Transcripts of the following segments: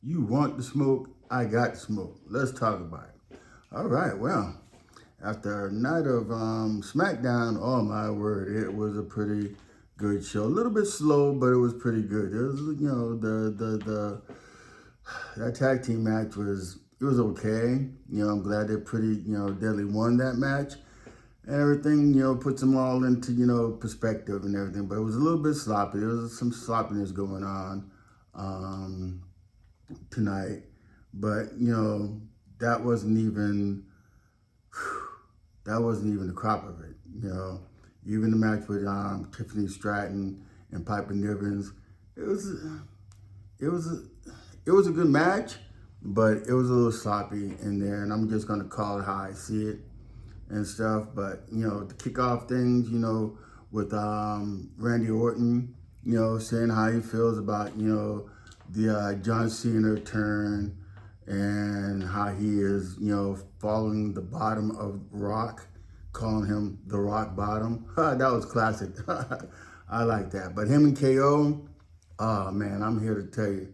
You want the smoke? I got the smoke. Let's talk about it. All right, well, after a night of SmackDown, oh my word, it was a pretty good show. A little bit slow, but it was pretty good. It was, the that tag team match was okay. I'm glad they pretty Deadly won that match and everything. Puts them all into perspective and everything. But it was a little bit sloppy. There was some sloppiness going on tonight, but that wasn't even that wasn't even the crop of it. Even the match with Tiffany Stratton and Piper Nivens, it was it was a, it was a good match, but it was a little sloppy in there, and I'm just gonna call it how I see it and stuff. But to kick off things, with Randy Orton, saying how he feels about the John Cena turn and how he is following the bottom of Rock, calling him the Rock Bottom. That was classic. I like that. But him and KO, oh man, I'm here to tell you,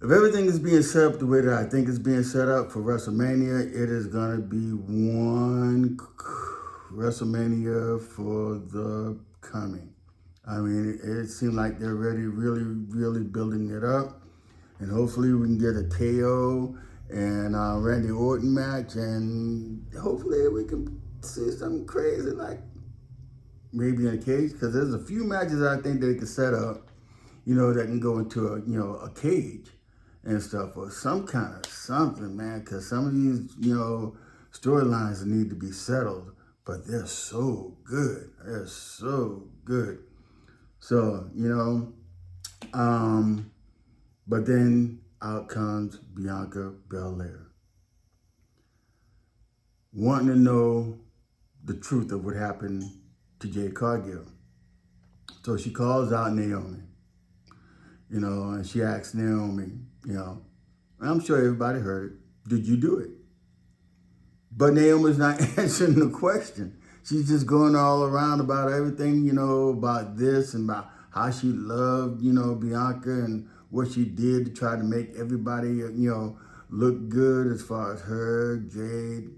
if everything is being set up the way that I think it's being set up for WrestleMania, it is going to be one WrestleMania for the coming. I mean, it seemed like they're really building it up. And hopefully we can get a KO and Randy Orton match. And hopefully we can see something crazy like maybe in a cage. Because there's a few matches I think they can set up, that can go into a cage and stuff, or some kind of something, man, because some of these, storylines need to be settled, but they're so good. They're so good. So, but then out comes Bianca Belair, wanting to know the truth of what happened to Jade Cargill. So she calls out Naomi, and she asks Naomi, and I'm sure everybody heard it, did you do it? But Naomi's not answering the question. She's just going all around about everything, about this and about how she loved, Bianca and what she did to try to make everybody, look good as far as her, Jade,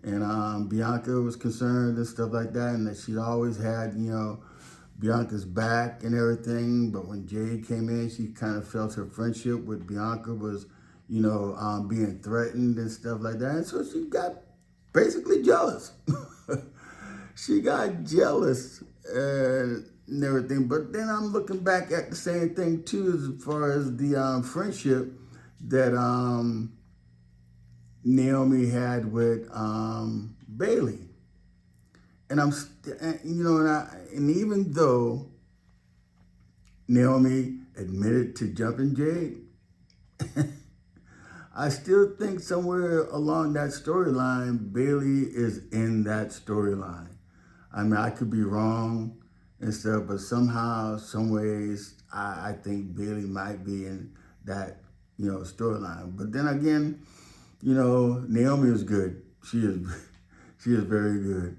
and Bianca was concerned and stuff like that, and that she'd always had, Bianca's back and everything. But when Jade came in, she kind of felt her friendship with Bianca was, being threatened and stuff like that. And so she got basically jealous. She got jealous and everything. But then I'm looking back at the same thing too, as far as the friendship that Naomi had with Bailey. And and even though Naomi admitted to jumping Jade, I still think somewhere along that storyline, Bailey is in that storyline. I mean, I could be wrong and stuff, but somehow, some ways, I think Bailey might be in that, storyline. But then again, Naomi is good. She is, she is very good.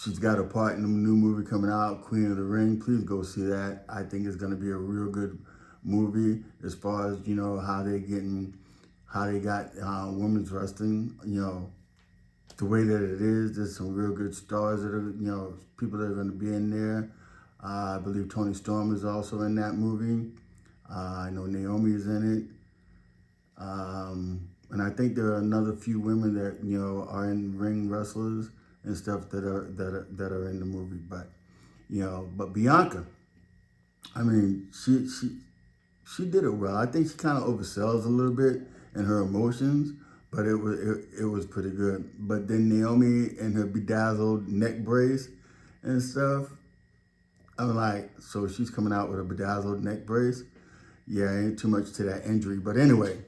She's got a part in a new movie coming out, Queen of the Ring. Please go see that. I think it's going to be a real good movie as far as, how they got women's wrestling, the way that it is. There's some real good stars that are, people that are going to be in there. I believe Toni Storm is also in that movie. I know Naomi is in it. And I think there are another few women that, are in ring wrestlers and stuff that are in the movie. But, but Bianca, I mean, she did it well. I think she kind of oversells a little bit in her emotions, but it was pretty good. But then Naomi and her bedazzled neck brace and stuff, I'm like, so she's coming out with a bedazzled neck brace? Yeah, ain't too much to that injury. But anyway,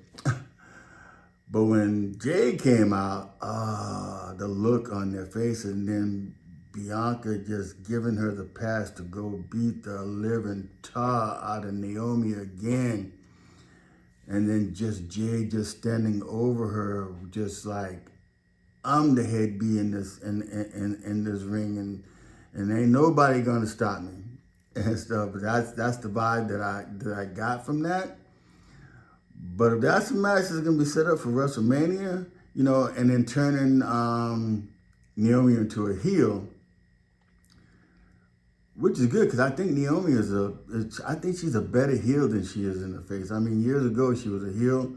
but when Jade came out, the look on their face, and then Bianca just giving her the pass to go beat the living tar out of Naomi again. And then just Jade just standing over her, just like, I'm the head bee in this in this ring, and ain't nobody gonna stop me. and stuff. But that's the vibe that I got from that. But if that's a match that's gonna be set up for WrestleMania, and then turning Naomi into a heel, which is good because I think Naomi I think she's a better heel than she is in the face. I mean, years ago she was a heel,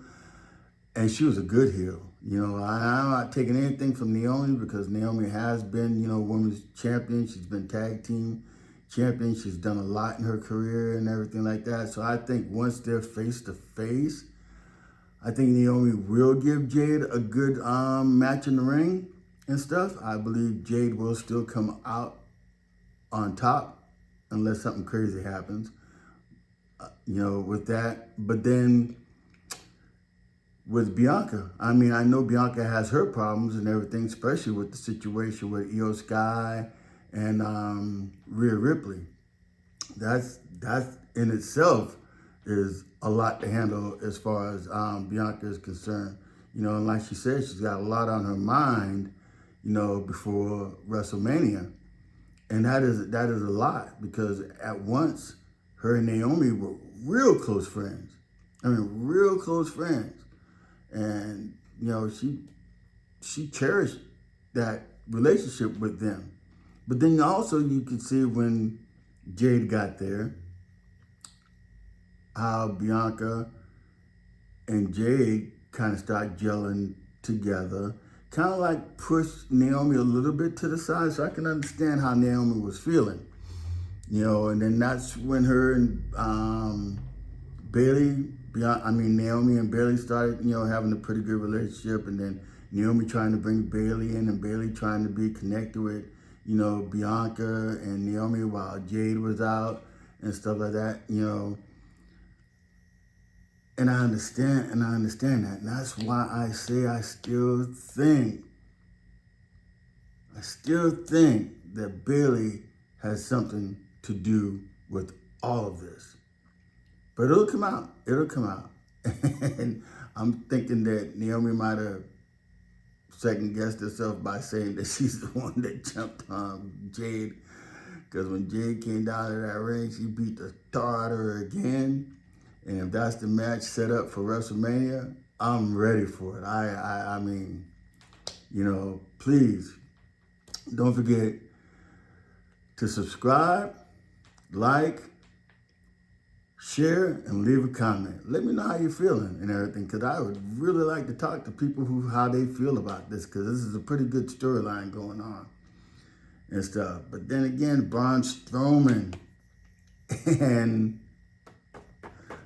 and she was a good heel. I'm not taking anything from Naomi because Naomi has been, women's champion. She's been tag team champion. She's done a lot in her career and everything like that. So I think once they're face to face, I think Naomi will give Jade a good match in the ring and stuff. I believe Jade will still come out on top unless something crazy happens, with that. But then with Bianca, I mean, I know Bianca has her problems and everything, especially with the situation with Io Sky and Rhea Ripley. That's in itself is a lot to handle as far as Bianca is concerned. And like she said, she's got a lot on her mind, before WrestleMania. And that is a lot because at once her and Naomi were real close friends. I mean, real close friends. And, she cherished that relationship with them. But then also you could see when Jade got there, how Bianca and Jade kind of start gelling together, kind of like pushed Naomi a little bit to the side, so I can understand how Naomi was feeling. And then that's when her and Naomi and Bailey started, having a pretty good relationship, and then Naomi trying to bring Bailey in and Bailey trying to be connected with, Bianca and Naomi while Jade was out and stuff like that, And I understand that. And that's why I say I still think that Bailey has something to do with all of this. But it'll come out. And I'm thinking that Naomi might have second-guessed herself by saying that she's the one that jumped on Jade. Because when Jade came down to that ring, she beat the tar out of her again. And if that's the match set up for WrestleMania, I'm ready for it. I mean, please don't forget to subscribe, like, share, and leave a comment. Let me know how you're feeling and everything, because I would really like to talk to people how they feel about this, because this is a pretty good storyline going on and stuff. But then again, Braun Strowman and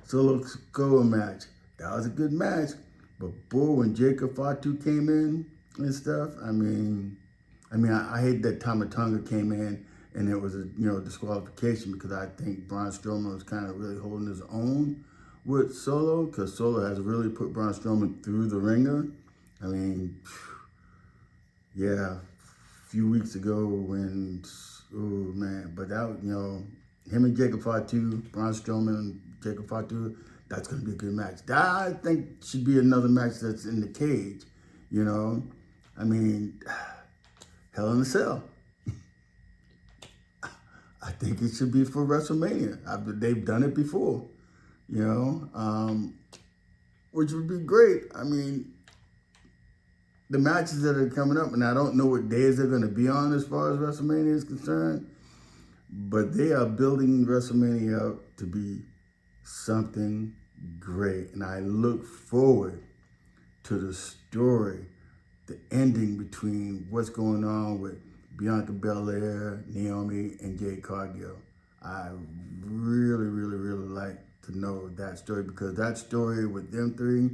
Solo Sikoa match. That was a good match. But boy, when Jacob Fatu came in and stuff, I hate that Tamatonga came in and it was a disqualification, because I think Braun Strowman was kind of really holding his own with Solo, because Solo has really put Braun Strowman through the ringer. I mean, yeah, a few weeks ago when, but that, him and Jacob Fatu, Braun Strowman and Jacob Fatu, that's going to be a good match. That, I think, should be another match that's in the cage, Hell in a Cell. I think it should be for WrestleMania. They've done it before, which would be great. The matches that are coming up, and I don't know what days they're going to be on as far as WrestleMania is concerned, but they are building WrestleMania up to be something great. And I look forward to the story, the ending between what's going on with Bianca Belair, Naomi, and Jade Cargill. I really, really, really like to know that story, because that story with them three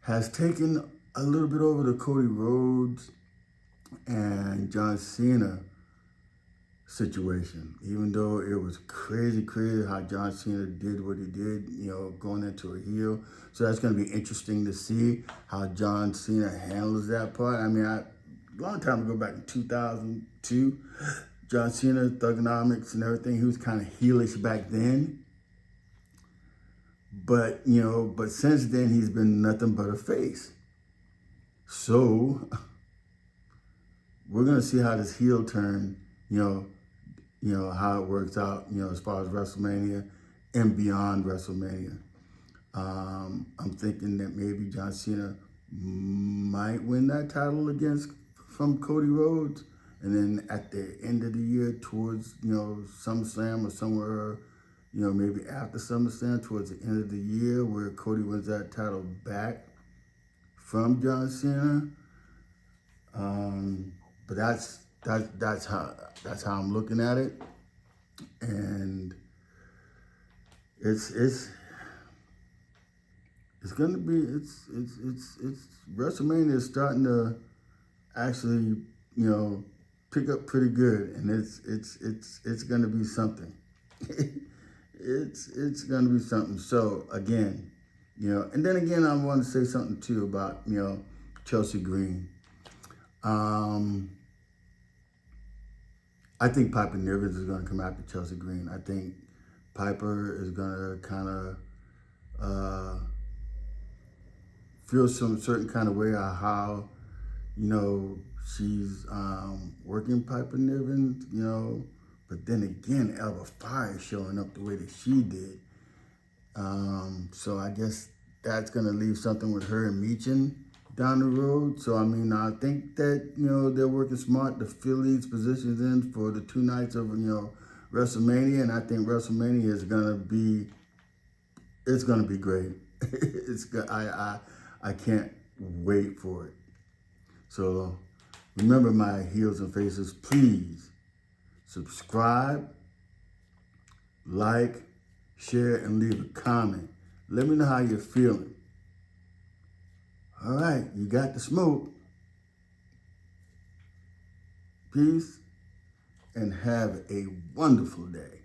has taken a little bit over the Cody Rhodes and John Cena situation, even though it was crazy how John Cena did what he did, going into a heel. So that's going to be interesting to see how John Cena handles that part. A long time ago, back in 2002, John Cena, Thugonomics and everything, he was kind of heelish back then. But, but since then, he's been nothing but a face. So we're going to see how this heel turn, how it works out, as far as WrestleMania and beyond WrestleMania. I'm thinking that maybe John Cena might win that title from Cody Rhodes, and then at the end of the year, towards SummerSlam or somewhere, maybe after SummerSlam, towards the end of the year, where Cody wins that title back from John Cena. But that's how I'm looking at it, and it's gonna be it's WrestleMania is starting to actually pick up pretty good, and it's gonna be something. it's gonna be something. So again, and then again, I want to say something too about Chelsea Green. I think Piper Niven is going to come after Chelsea Green. I think Piper is going to kind of feel some certain kind of way on how, she's working Piper Niven, but then again, Elba Fire showing up the way that she did. So I guess that's going to leave something with her and Meechin down the road. So, I think that, they're working smart to fill these positions in for the 2 nights of, WrestleMania. And I think WrestleMania is going to be, it's going to be great. I can't wait for it. So remember, my heels and faces, please subscribe, like, share, and leave a comment. Let me know how you're feeling. All right, you got the smoke. Peace, and have a wonderful day.